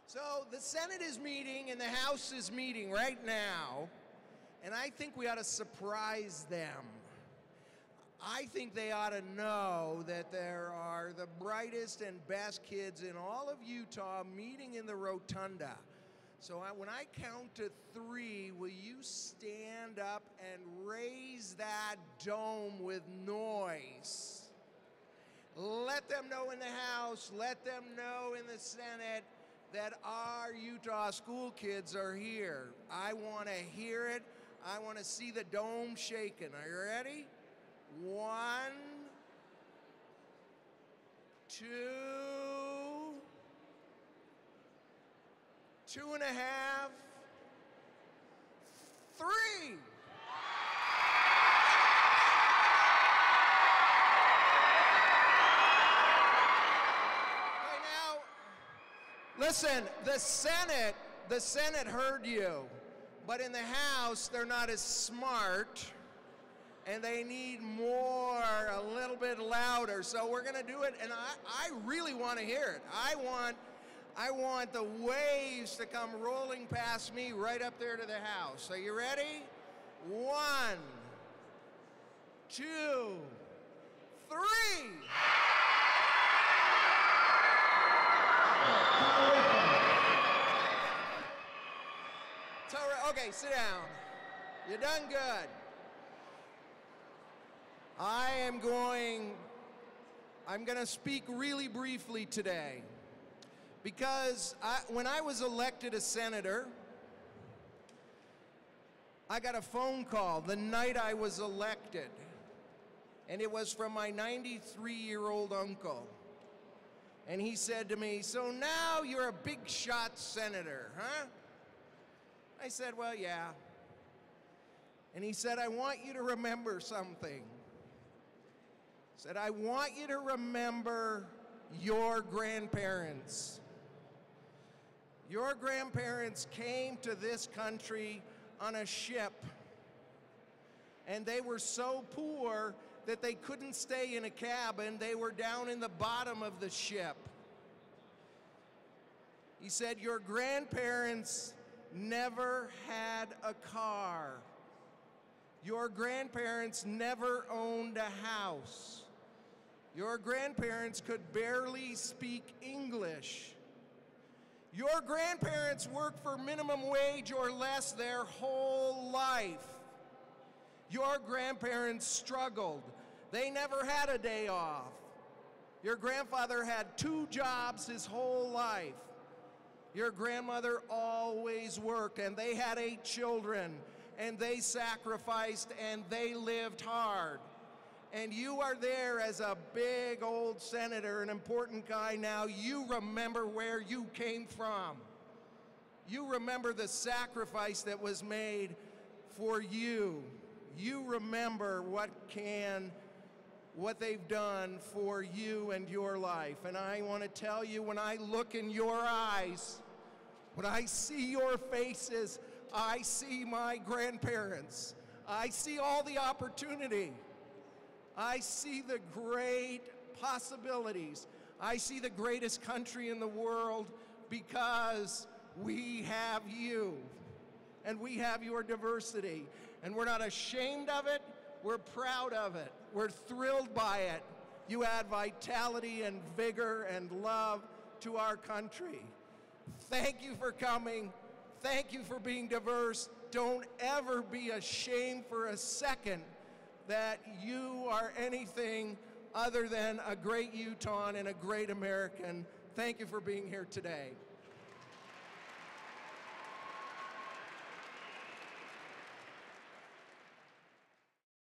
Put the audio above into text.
So the Senate is meeting and the House is meeting right now, and I think we ought to surprise them. I think they ought to know that there are the brightest and best kids in all of Utah meeting in the rotunda. So when I count to 3, will you stand up and raise that dome with noise? Let them know in the House, let them know in the Senate that our Utah school kids are here. I want to hear it. I want to see the dome shaking. Are you ready? 1, 2, 2.5, 3. Listen, the Senate heard you, but in the House, they're not as smart, and they need more, a little bit louder. So we're gonna do it, and I really wanna hear it. I want the waves to come rolling past me right up there to the House. Are you ready? 1, 2, 3. Okay, sit down. You're done good. I'm going to speak really briefly today because when I was elected a senator, I got a phone call the night I was elected, and it was from my 93-year-old uncle. And he said to me, "So now you're a big shot senator, huh?" I said, "Well, yeah." And he said, "I want you to remember something." He said, "I want you to remember your grandparents. Your grandparents came to this country on a ship, and they were so poor that they couldn't stay in a cabin. They were down in the bottom of the ship." He said, "Your grandparents never had a car. Your grandparents never owned a house. Your grandparents could barely speak English. Your grandparents worked for minimum wage or less their whole life. Your grandparents struggled. They never had a day off. Your grandfather had 2 jobs his whole life. Your grandmother always worked, and they had 8 children, and they sacrificed, and they lived hard. And you are there as a big old senator, an important guy now. You remember where you came from. You remember the sacrifice that was made for you. You remember what they've done for you and your life. And I want to tell you, when I look in your eyes, when I see your faces, I see my grandparents. I see all the opportunity. I see the great possibilities. I see the greatest country in the world because we have you and we have your diversity. And we're not ashamed of it. We're proud of it. We're thrilled by it. You add vitality and vigor and love to our country. Thank you for coming. Thank you for being diverse. Don't ever be ashamed for a second that you are anything other than a great Utahn and a great American. Thank you for being here today.